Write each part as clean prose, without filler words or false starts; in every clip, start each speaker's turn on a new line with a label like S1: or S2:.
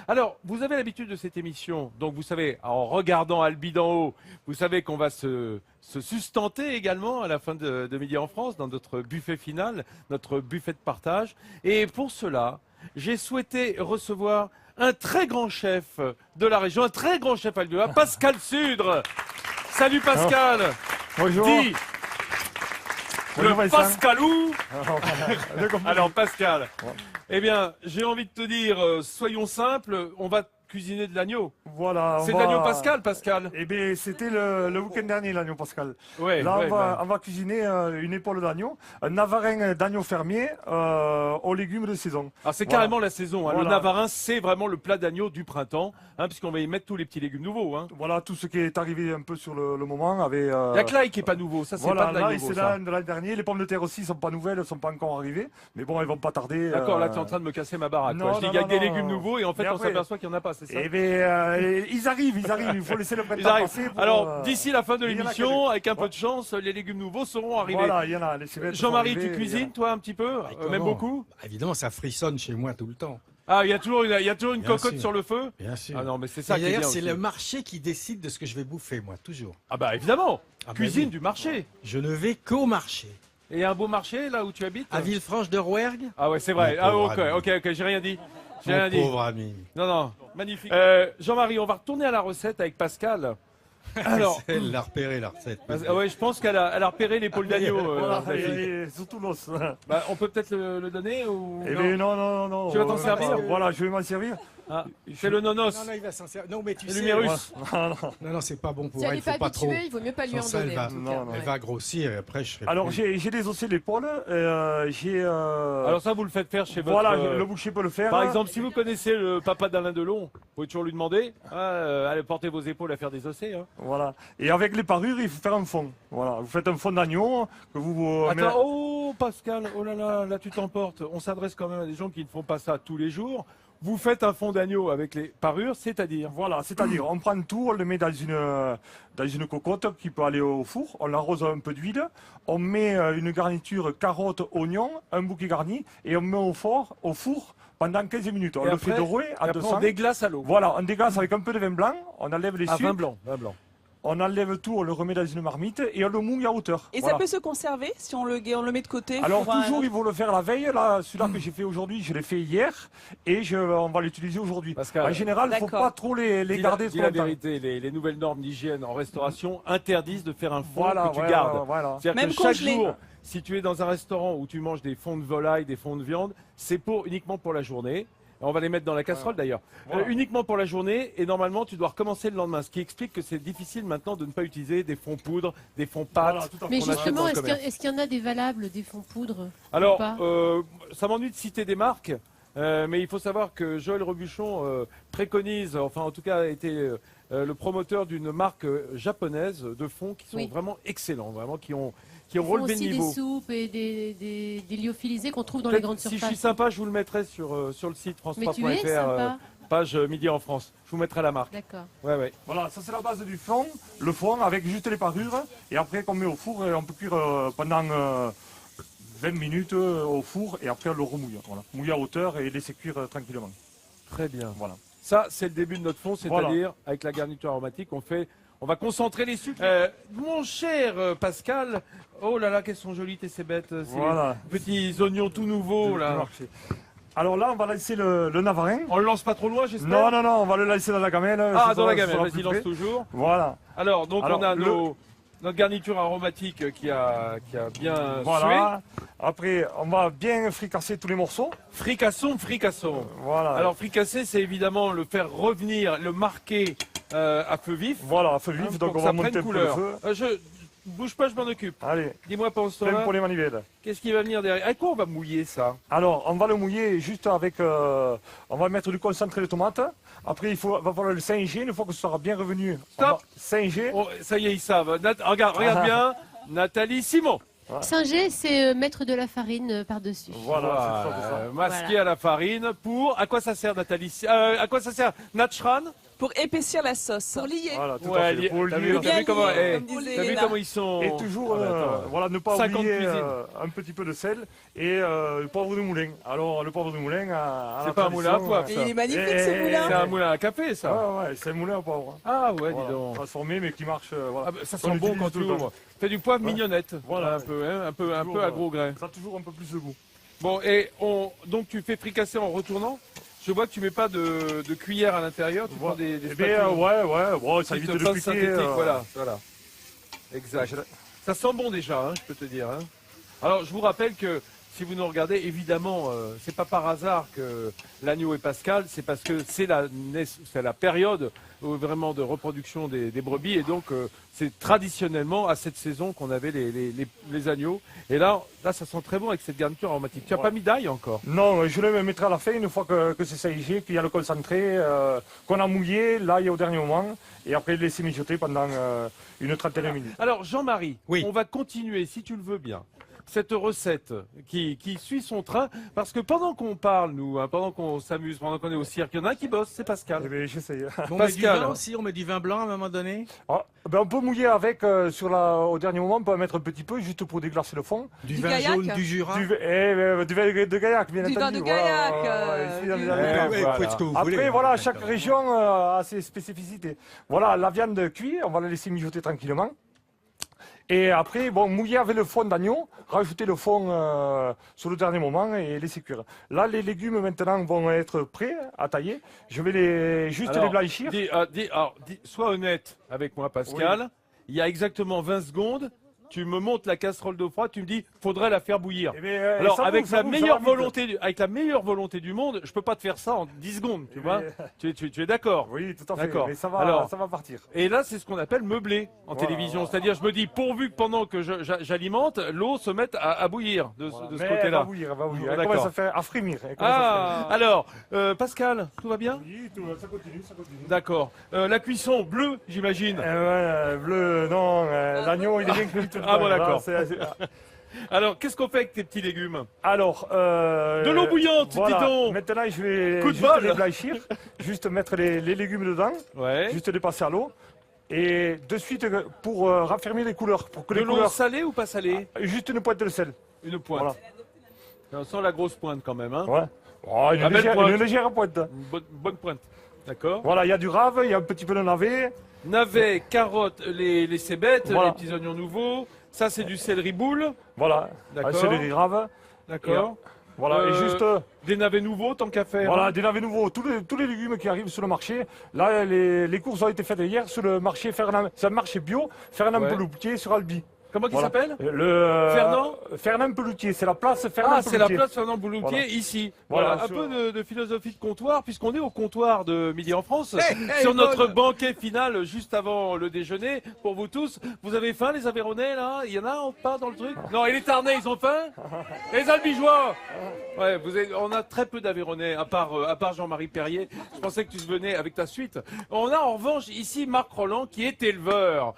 S1: Alors, vous avez l'habitude de cette émission, donc vous savez, en regardant Albi d'en haut, vous savez qu'on va se sustenter également à la fin de Midi en France, dans notre buffet final, notre buffet de partage. Et pour cela, j'ai souhaité recevoir un très grand chef de la région, un très grand chef albigeois, Pascal Sudre. Salut Pascal.
S2: Bonjour.
S1: Dis,
S2: Bonjour,
S1: le
S2: Vincent.
S1: Pascalou. Alors Pascal, eh bien, j'ai envie de te dire, soyons simples, on va cuisiner de l'agneau.
S2: Voilà.
S1: C'est de l'agneau Pascal.
S2: Eh bien, c'était le week-end dernier, l'agneau Pascal.
S1: Ouais,
S2: Là,
S1: ouais,
S2: on va cuisiner une épaule d'agneau, un navarin d'agneau fermier aux légumes de saison.
S1: Alors c'est
S2: Voilà.
S1: carrément la saison. Hein.
S2: Voilà.
S1: Le navarin, c'est vraiment le plat d'agneau du printemps, hein, puisqu'on va y mettre tous les petits légumes nouveaux. Hein.
S2: Voilà, tout ce qui est arrivé un peu sur le moment avait.
S1: Il y a que l'ail qui est pas nouveau, ça c'est
S2: Voilà,
S1: pas de
S2: là,
S1: l'ail nouveau.
S2: c'est
S1: Ça.
S2: de l'an dernier. Les pommes de terre aussi sont pas nouvelles, sont pas encore arrivées. Mais bon, elles vont pas tarder.
S1: D'accord, là tu es en train de me casser ma baraque.
S2: Non,
S1: quoi. Je dis
S2: non,
S1: qu'il y a
S2: non,
S1: des
S2: non.
S1: légumes nouveaux et en fait
S2: Mais
S1: on
S2: après-
S1: s'aperçoit qu'il n'y en a pas, c'est ça?
S2: Eh bien, ils arrivent. Il faut laisser le
S1: Ils
S2: printemps
S1: arrivent.
S2: passer. pour,
S1: Alors d'ici la fin de
S2: il y en a
S1: l'émission, avec un peu
S2: Ouais.
S1: de chance, les légumes nouveaux seront arrivés.
S2: Voilà, il y en a. Les civettes sont
S1: Jean-Marie,
S2: arrivées,
S1: tu
S2: il y en a.
S1: cuisines toi un petit peu Même
S3: Comment
S1: beaucoup
S3: Bah, évidemment, ça frissonne chez moi tout le temps.
S1: Ah, il y a toujours une
S3: Bien
S1: cocotte
S3: sûr.
S1: sur le feu.
S3: Bien sûr.
S1: Ah non, mais c'est ça
S3: Et
S1: qui est
S3: d'ailleurs,
S1: bien
S3: c'est
S1: aussi.
S3: le marché qui décide de ce que je vais bouffer, moi, toujours.
S1: Ah bah évidemment,
S3: Ah bah
S1: cuisine
S3: oui.
S1: du marché.
S3: Je ne vais qu'au marché.
S1: Et un beau marché là où tu habites
S3: À Villefranche de Rouergue.
S1: Ah ouais, c'est vrai.
S3: Mon
S1: Ah
S3: pauvre
S1: ok,
S3: ami.
S1: ok, j'ai rien dit. J'ai
S3: Mon
S1: rien dit.
S3: pauvre ami.
S1: Non, magnifique. Jean-Marie, on va retourner à la recette avec Pascal. Alors,
S3: Elle l'a repéré, la recette.
S1: ah ouais, je pense qu'elle a repéré l'épaule d'agneau.
S2: Voilà,
S1: la fille.
S2: et surtout l'os.
S1: Bah, on peut peut-être le donner ou
S2: Eh
S1: non
S2: bien, non.
S1: Tu vas t'en servir
S2: Voilà, je vais m'en servir.
S1: Ah, c'est le nonos.
S3: Non, il va s'en servir. Non, mais tu
S1: Le
S3: sais.
S1: numérus.
S3: Non, c'est pas bon pour
S4: Si elle
S3: elle.
S4: n'est
S3: Il faut
S4: pas
S3: pas trop.
S4: habituée, il vaut mieux pas lui en
S3: Sans ça,
S4: donner.
S3: elle va-
S4: en tout
S2: non,
S4: cas.
S2: non.
S3: Elle va grossir et après, je serai.
S2: Alors,
S3: plus-
S2: j'ai des os de l'épaule. J'ai.
S1: Alors ça, vous le faites faire chez votre...
S2: voilà, le boucher peut le faire.
S1: Par exemple, si vous connaissez le papa d'Alain Delon, vous pouvez toujours lui demander, allez porter vos épaules à faire des ossets. Hein.
S2: Voilà. Et avec les parures, il faut faire un fond. Voilà. Vous faites un fond d'agneau que vous.
S1: Attends, oh Pascal, oh là tu t'emportes. On s'adresse quand même à des gens qui ne font pas ça tous les jours. Vous faites un fond d'agneau avec les parures, c'est-à-dire
S2: Voilà, c'est-à-dire, on prend tout, on le met dans une cocotte qui peut aller au four, on l'arrose un peu d'huile, on met une garniture carotte, oignon, un bouquet garni, et on met au four pendant 15 minutes. On
S1: Et
S2: le
S1: après-
S2: fait dorer à
S1: et après,
S2: 200.
S1: on déglace à l'eau.
S2: Voilà, on déglace avec un peu de vin blanc, on enlève les
S1: Ah,
S2: sucres,
S1: vin blanc.
S2: on enlève tout, on le remet dans une marmite et on le mouille à hauteur.
S5: Et
S2: Voilà.
S5: ça peut se conserver si on le met de côté
S2: Alors
S5: pour un-
S2: toujours, il faut le faire la veille. Là, celui-là que j'ai fait aujourd'hui, je l'ai fait hier et on va l'utiliser aujourd'hui.
S1: Pascal,
S2: En général, il ne faut
S5: D'accord.
S2: pas trop les
S1: dis
S2: garder
S1: dis
S2: trop
S1: la
S2: longtemps.
S1: vérité, les nouvelles normes d'hygiène en restauration interdisent de faire un fond
S2: Voilà,
S1: que tu
S2: voilà,
S1: gardes.
S2: voilà.
S1: C'est-à-dire
S5: Même
S1: que chaque
S5: congelé.
S1: jour, si tu es dans un restaurant où tu manges des fonds de volaille, des fonds de viande, c'est uniquement pour la journée. On va les mettre dans la casserole d'ailleurs.
S2: Voilà.
S1: Uniquement pour la journée et normalement tu dois recommencer le lendemain. Ce qui explique que c'est difficile maintenant de ne pas utiliser des fonds poudre, des fonds pâtes.
S2: Voilà, tout à fait.
S4: Mais
S1: qu'on achète
S4: justement,
S1: dans le
S4: est-ce
S1: commerce.
S4: qu'il y en a des valables, des fonds poudre
S1: Alors,
S4: ou pas
S1: ça m'ennuie de citer des marques, mais il faut savoir que Joël Robuchon préconise, enfin en tout cas a été le promoteur d'une marque japonaise de fonds qui sont
S4: Oui.
S1: vraiment excellents, vraiment qui ont
S4: Ils font
S1: relevé le
S4: aussi
S1: niveau.
S4: des soupes et des lyophilisés qu'on trouve dans les
S1: Peut-être,
S4: grandes
S1: si je suis
S4: surfaces.
S1: sympa, je vous le mettrai sur le site
S4: Mais tu es
S1: france3.fr,
S4: sympa.
S1: page Midi en France. Je vous mettrai la marque.
S4: D'accord.
S1: Ouais.
S2: Voilà, ça c'est la base du fond, le fond avec juste les parures, et après qu'on met au four, et on peut cuire pendant 20 minutes au four, et après on le remouille. Voilà. Mouiller à hauteur et laisser cuire tranquillement.
S1: Très bien.
S2: Voilà.
S1: Ça, c'est le début de notre fond, c'est-à-dire
S2: Voilà.
S1: avec la garniture aromatique, on va concentrer les sucres. Mon cher Pascal, oh là là, qu'elles sont jolies tes ces bêtes, ces
S2: Voilà.
S1: petits oignons tout nouveaux
S2: Du
S1: là.
S2: marché. Alors là, on va lancer le navarin.
S1: On le lance pas trop loin, j'espère.
S2: Non, on va le lancer dans la gamelle.
S1: Ah,
S2: ça
S1: dans la
S2: sera
S1: gamelle,
S2: plus
S1: vas-y, lance
S2: près.
S1: toujours.
S2: Voilà.
S1: Alors, donc
S2: Alors,
S1: on a
S2: le-
S1: notre garniture aromatique qui a bien
S2: Voilà. Après, on va bien fricasser tous les morceaux.
S1: sué. Fricasson.
S2: Voilà.
S1: Alors, fricasser, c'est évidemment le faire revenir, le marquer à feu vif.
S2: voilà, à feu
S1: hein,
S2: vif,
S1: pour
S2: donc
S1: que
S2: on
S1: ça
S2: va monter
S1: prenne
S2: un peu le
S1: couleur.
S2: feu.
S1: Bouge pas, je m'en occupe.
S2: Allez,
S1: Dis-moi pendant ce
S2: plein
S1: temps-là,
S2: pour les manivelles.
S1: qu'est-ce qui va venir derrière? Avec quoi on va mouiller ça?
S2: Alors, on va le mouiller juste avec. On va mettre du concentré de tomate. Après, va falloir le singer. Une fois que ce sera bien revenu, on
S1: Stop.
S2: va singer.
S1: Oh, ça y est, ils savent. Regarde bien. Nathalie Simon.
S4: Singer, c'est mettre de la farine par-dessus.
S2: Voilà, c'est ça.
S1: Masqué
S4: Voilà.
S1: à la farine pour. À quoi ça sert, Nathalie? À quoi ça sert? Natchran?
S5: Pour épaissir la sauce.
S6: Pour lier.
S2: Voilà, tout à
S1: Ouais,
S2: fait. Faut
S1: t'as
S2: lier.
S1: vu,
S5: Bien
S1: comment,
S5: lié,
S1: eh,
S5: comme disait
S1: t'as vu
S5: Léna.
S1: comment ils sont.
S2: Et toujours,
S1: Ah, bah, attends.
S2: voilà, ne pas
S1: 50
S2: oublier
S1: cuisines.
S2: un petit peu de sel et le poivre de moulin. Alors, le poivre de moulin,
S1: C'est pas un moulin à poivre,
S5: Et
S1: ça.
S5: il est magnifique
S2: Eh,
S5: ce
S2: eh,
S5: moulin.
S1: C'est un moulin à café, ça.
S2: Ouais, c'est un moulin à poivre.
S1: Ah ouais, dis
S2: Voilà,
S1: donc.
S2: transformé, mais qui marche. Voilà.
S1: Ah bah, ça
S2: On
S1: sent bon
S2: l'utilise
S1: quand
S2: tout
S1: tu
S2: le temps.
S1: ouvres. Fais du poivre
S2: Ouais.
S1: mignonnette.
S2: Voilà.
S1: Un peu, hein, un peu
S2: Toujours,
S1: à gros grain.
S2: Ça a toujours un peu plus de goût.
S1: Bon, et donc tu fais fricasser en retournant. Je vois que tu mets pas de cuillère à l'intérieur. Tu prends des
S2: Eh
S1: spatules.
S2: bien, ouais, ça
S1: Petite
S2: évite de
S1: pince
S2: piquer.
S1: synthétique, voilà. Exact. Ça sent bon déjà, hein, je peux te dire. Hein. Alors, je vous rappelle que si vous nous regardez, évidemment, c'est pas par hasard que l'agneau est Pascal, c'est parce que c'est la période vraiment de reproduction des brebis, et donc c'est traditionnellement à cette saison qu'on avait les agneaux. Et là, ça sent très bon avec cette garniture aromatique. Tu n'as pas mis d'ail encore?
S2: Non, je le mettrai à la fin, une fois que c'est séché, qu'il y a le concentré, qu'on a mouillé, là, il y a au dernier moment, et après laisser mijoter pendant une trentaine de minutes.
S1: Alors, Jean-Marie,
S3: Oui.
S1: on va continuer, si tu le veux bien, cette recette qui suit son train, parce que pendant qu'on parle, nous, hein, pendant qu'on s'amuse, pendant qu'on est au cirque, il y en a un qui bosse, c'est Pascal.
S2: Eh bien, j'essaye.
S3: On met du
S1: Pascal.
S3: vin aussi, on met du vin blanc à un moment donné.
S2: Ah, ben, on peut mouiller avec, au dernier moment, on peut en mettre un petit peu, juste pour déglacer le fond.
S3: Du
S6: Du
S3: vin
S6: gaillac.
S3: jaune du Jura.
S2: Du vin de Gaillac, bien
S6: Du vin
S2: entendu.
S6: de Gaillac,
S2: ici, dans les
S6: du-
S2: Alpes.
S3: Ouais, vous faites ce que vous voulez.
S2: Après, voilà,
S3: hein,
S2: chaque
S3: d'accord.
S2: région a ses spécificités. Voilà, la viande cuite, on va la laisser mijoter tranquillement. Et après, bon, mouiller avec le fond d'agneau, rajouter le fond sur le dernier moment et laisser cuire. Là, les légumes maintenant vont être prêts à tailler. Je vais juste
S1: Alors,
S2: les blanchir.
S1: Sois honnête avec moi, Pascal. Il y a exactement 20 secondes, tu me montes la casserole d'eau froide, tu me dis, faudrait la faire bouillir.
S2: Eh bien,
S1: Alors,
S2: ça
S1: avec
S2: bouge, ça
S1: la
S2: bouge, ça
S1: meilleure
S2: va vite.
S1: volonté, avec la meilleure volonté du monde, je peux pas te faire ça en 10 secondes, tu
S2: Eh
S1: vois.
S2: bien,
S1: Tu es d'accord?
S2: Oui, tout à fait.
S1: D'accord.
S2: Mais ça
S1: Alors,
S2: ça va partir.
S1: Et là, c'est ce qu'on appelle meubler en
S2: Voilà,
S1: télévision.
S2: voilà.
S1: C'est-à-dire, je me dis, pourvu que pendant que j'alimente, l'eau se mette à bouillir de
S2: Voilà.
S1: ce
S2: Mais elle va
S1: côté-là.
S2: bouillir, elle va bouillir. Elle
S1: D'accord.
S2: commence à faire à frémir. Elle commence à
S1: Ah, alors, Pascal, tout va bien?
S2: frémir. Oui, ça continue, ça continue.
S1: D'accord. La cuisson bleue, j'imagine.
S2: Bleu, non, l'agneau il est bien cuit tout le
S1: Ah
S2: temps.
S1: bon,
S2: Là,
S1: d'accord.
S2: c'est-
S1: Alors, qu'est-ce qu'on fait avec tes petits légumes?
S2: Alors,
S1: De l'eau bouillante, dis donc.
S2: Maintenant, je vais
S1: Coup de
S2: juste
S1: bol.
S2: les blanchir, juste mettre les légumes dedans,
S1: Ouais.
S2: juste les passer à l'eau. Et de suite, pour raffermir les couleurs, pour que
S1: De
S2: les
S1: l'eau
S2: couleurs.
S1: salée ou pas salée?
S2: Juste une pointe de sel.
S1: Une pointe.
S2: Voilà.
S1: On sent la grosse pointe quand même, hein?
S2: Ouais. Oh,
S1: La belle pointe.
S2: une légère pointe.
S1: Une bonne pointe. D'accord.
S2: Voilà, il y a du rave, il y a un petit peu de navet.
S1: Navets, carottes, les cébettes,
S2: Voilà.
S1: les petits oignons nouveaux. Ça, c'est du céleri boule.
S2: Voilà,
S1: D'accord.
S2: un céleri rave.
S1: D'accord.
S2: Voilà, et juste.
S1: Des navets nouveaux, tant qu'à faire.
S2: Voilà, des navets nouveaux, tous les légumes qui arrivent sur le marché. Là, les courses ont été faites hier sur le marché Fernand. C'est un marché bio, Fernand
S1: Ouais.
S2: Peloutier sur Albi.
S1: Comment il
S2: Voilà.
S1: s'appelle?
S2: Fernand Fernand Peloutier, c'est la place Fernand
S1: Ah, c'est la
S2: Peloutier.
S1: place Fernand Bouloutier,
S2: Voilà.
S1: ici.
S2: Voilà,
S1: Voilà, un
S2: sur-
S1: peu de philosophie de comptoir, puisqu'on est au comptoir de Midi en France,
S3: hey,
S1: sur notre
S3: bonne.
S1: banquet final juste avant le déjeuner. Pour vous tous, vous avez faim, les Aveyronais, là? Il y en a ou pas dans le truc? Non, et les Tarnais, ils ont faim? Et les Albigeois? Ouais, on a très peu d'Aveyronais, à part Jean-Marie Perrier. Je pensais que tu venais avec ta suite. On a en revanche ici Marc Roland, qui est éleveur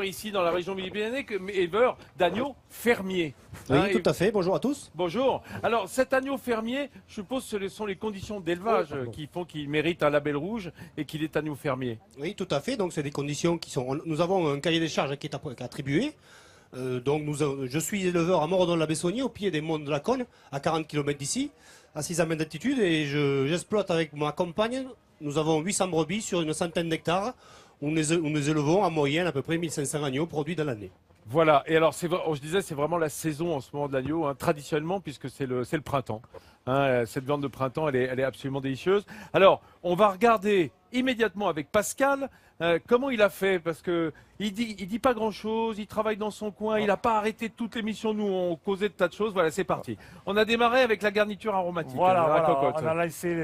S1: ici dans la région Midi-Pyrénées, éleveur d'agneaux fermiers.
S7: Oui,
S1: Hein,
S7: tout à fait. Bonjour à tous.
S1: Bonjour. Alors, cet agneau fermier, je suppose que ce sont les conditions d'élevage qui font qu'il mérite un label rouge et qu'il est agneau fermier.
S7: Oui, tout à fait. Donc, c'est des conditions qui sont. Nous avons un cahier des charges qui est attribué. Je suis éleveur à Morodon-la-Bessonnier, au pied des monts de la Cône, à 40 km d'ici, à 6 mètres d'altitude, et j'exploite avec ma compagne. Nous avons 800 brebis sur une centaine d'hectares, où nous élevons en moyenne à peu près 1500 agneaux produits dans l'année.
S1: Voilà. Et alors, je disais, c'est vraiment la saison en ce moment de l'agneau, hein, traditionnellement, puisque c'est le printemps. Hein, cette viande de printemps, elle est absolument délicieuse. Alors, on va regarder immédiatement avec Pascal comment il a fait, parce que il dit pas grand-chose, il travaille dans son coin, il n'a pas arrêté toute l'émission. Nous, on causait de tas de choses. Voilà, c'est parti. On a démarré avec la garniture aromatique.
S2: Voilà,
S1: la
S2: voilà,
S1: cocotte.
S2: on a lancé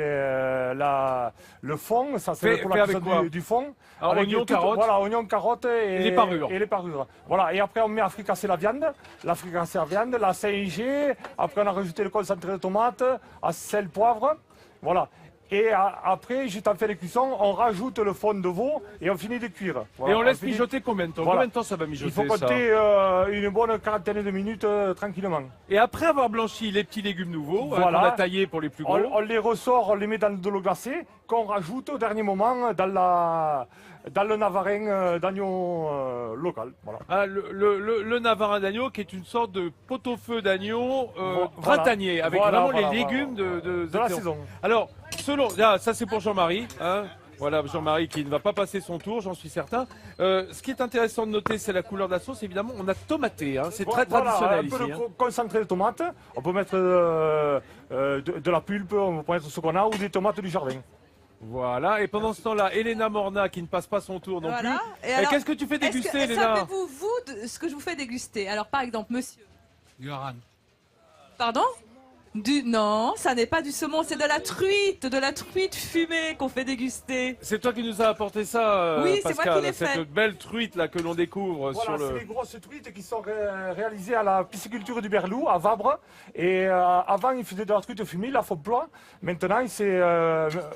S2: le fond, ça
S1: Fait-
S2: c'est pour
S1: fait
S2: la
S1: avec
S2: cuisson
S1: quoi
S2: du fond.
S1: Alors,
S2: Avec
S1: oignons,
S2: tout-
S1: carottes.
S2: Voilà, oignons, carottes et
S1: les parures.
S2: Et les parures. Voilà, et après on met à fricasser la viande, la Saint-G, après on a rajouté le concentré de tomate, à sel, poivre. Voilà. Et après, juste en fin de cuisson, on rajoute le fond de veau et on finit de cuire. Voilà,
S1: Et on laisse
S2: finit-
S1: mijoter combien de temps?
S2: Voilà.
S1: Combien de temps ça va mijoter?
S2: Il faut
S1: ça
S2: compter une bonne quarantaine de minutes tranquillement.
S1: Et après avoir blanchi les petits légumes nouveaux,
S2: Voilà.
S1: qu'on a taillés pour les plus gros,
S2: On les ressort, on les met dans de l'eau glacée qu'on rajoute au dernier moment dans le navarin d'agneau local. Voilà.
S1: ah, le navarin d'agneau qui est une sorte de pot-au-feu d'agneau
S2: Voilà.
S1: printanier, avec
S2: Voilà,
S1: vraiment
S2: voilà,
S1: les légumes
S2: voilà. De la saison.
S1: Alors, selon, là, ça c'est pour Jean-Marie, hein. Voilà, Jean-Marie qui ne va pas passer son tour, j'en suis certain. Ce qui est intéressant de noter, c'est la couleur de la sauce. Évidemment, on a tomaté, hein. C'est très
S2: Voilà,
S1: traditionnel
S2: un peu
S1: ici.
S2: de
S1: hein.
S2: concentré de tomate. On peut mettre de la pulpe, on peut mettre ce qu'on a, ou des tomates du jardin.
S1: Voilà, et pendant ce temps-là, Elena Morna qui ne passe pas son tour non
S6: Voilà.
S1: plus.
S6: Et alors,
S1: Qu'est-ce que tu fais
S6: est-ce que-
S1: déguster, Elena?
S6: Savez-vous, vous, de ce que je vous fais déguster? Alors, par exemple, monsieur.
S3: Yoran.
S6: Pardon? Non, ça n'est pas du saumon, c'est de la truite fumée qu'on fait déguster.
S1: C'est toi qui nous as apporté ça,
S6: Oui, c'est moi
S1: Pascal,
S6: qui l'ai
S1: cette
S6: fait.
S1: belle truite là que l'on découvre
S2: Voilà,
S1: sur
S2: c'est
S1: le.
S2: les grosses truites qui sont réalisées à la pisciculture du Berlou, à Vabre. Et avant, ils faisaient de la truite fumée, la faux plat. Maintenant, c'est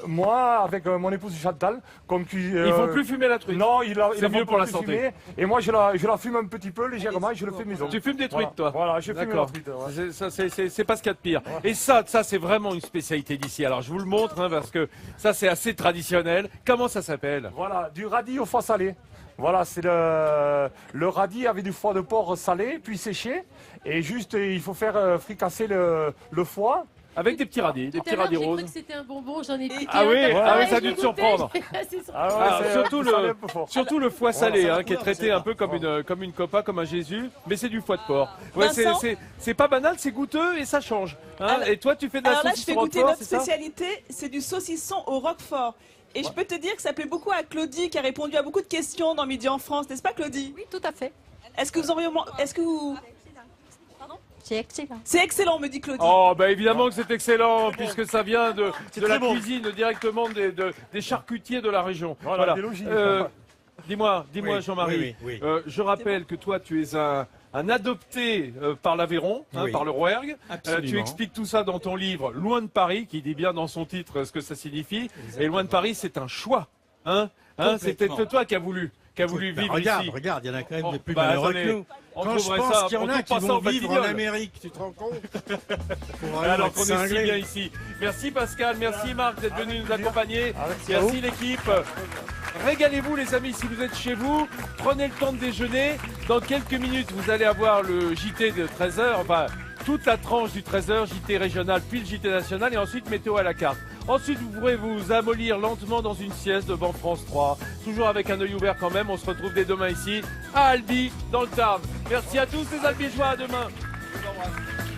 S2: moi, avec mon épouse Chantal, qu'on cuit.
S1: Ils font plus fumer la truite.
S2: Non, il
S1: C'est mieux pour la santé.
S2: Fumer. Et moi, je la fume un petit peu légèrement et je le fais maison.
S1: Tu fumes des truites, toi.
S2: Voilà, je fume la
S1: D'accord.
S2: truite. ouais.
S1: C'est pas ce qu'il y a de pire. Et ça c'est vraiment une spécialité d'ici. Alors je vous le montre hein, parce que ça c'est assez traditionnel. Comment ça s'appelle?
S2: Voilà, du radis au foie salé. Voilà, c'est le radis avec du foie de porc salé, puis séché. Et juste, il faut faire fricasser le foie.
S1: Avec des petits radis, des
S4: Tout
S1: petits
S4: à l'heure,
S1: radis
S4: j'ai cru
S1: roses.
S4: que c'était un bonbon, j'en ai piqué
S1: Ah oui,
S4: un,
S1: ah oui,
S4: et
S1: ça a
S4: je
S1: dû
S4: l'ai
S1: te
S4: goûté,
S1: surprendre.
S4: c'est surpris.
S2: Ah
S1: Ah,
S2: c'est
S1: surtout
S2: salé un peu fort.
S1: Surtout le foie salé,
S7: ça,
S1: hein,
S7: la
S1: qui est
S7: couleur,
S1: traité
S7: c'est
S1: un
S7: pas
S1: peu comme une copa, comme un Jésus, mais c'est du foie de porc. Ouais,
S5: Vincent
S1: c'est pas banal, c'est goûteux et ça change. hein.
S5: Alors-
S1: Et toi, tu fais de la
S5: Alors là, je
S1: saucisse
S5: fais
S1: au
S5: goûter
S1: roquefort,
S5: notre
S1: c'est ça?
S5: spécialité, c'est du saucisson au roquefort. Et je peux te dire que ça plaît beaucoup à Claudie qui a répondu à beaucoup de questions dans Midi en France, n'est-ce pas Claudie?
S8: Oui, tout à fait.
S5: Est-ce que vous auriez... Est-ce que vous...
S8: C'est excellent.
S5: C'est excellent, me dit Claudie.
S1: Oh, bah évidemment que c'est excellent, puisque ça vient de la
S7: très bon.
S1: cuisine directement des charcutiers de la région.
S2: Voilà, des logis.
S1: Dis-moi,
S3: Oui,
S1: Jean-Marie.
S3: oui,
S1: Je rappelle que toi, tu es un adopté par l'Aveyron, hein,
S3: Oui.
S1: par le Rouergue.
S3: Absolument.
S1: Tu expliques tout ça dans ton livre Loin de Paris, qui dit bien dans son titre ce que ça signifie. Et Loin de Paris, c'est un choix. Hein c'est
S3: Complètement.
S1: peut-être toi qui as voulu
S3: Bah,
S1: vivre
S3: regarde,
S1: ici.
S3: regarde, il y en a quand même
S1: Oh,
S3: des plus
S1: bah,
S3: malheureux
S1: attendez,
S3: que nous.
S1: on
S3: Quand je
S1: trouverait
S3: pense
S1: ça-
S3: qu'il y en
S1: on
S3: a
S1: trouve
S3: qui
S1: pas ça
S3: vont
S1: au
S3: vivre en
S1: Batignolles.
S3: Amérique, tu te rends compte? Faut vraiment
S1: Alors
S3: être
S1: qu'on est si
S3: cinglé.
S1: bien ici. Merci Pascal, merci Marc d'être venu nous accompagner.
S2: Avec
S1: Merci l'équipe. Régalez-vous les amis si vous êtes chez vous. Prenez le temps de déjeuner. Dans quelques minutes, vous allez avoir le JT de 13h. Enfin, toute la tranche du 13h, JT régional, puis le JT national et ensuite météo à la carte. Ensuite, vous pourrez vous amollir lentement dans une sieste devant France 3. Toujours avec un œil ouvert quand même. On se retrouve dès demain ici à Albi, dans le Tarn. Merci à tous les Albigeois. À demain. Je vous embrasse.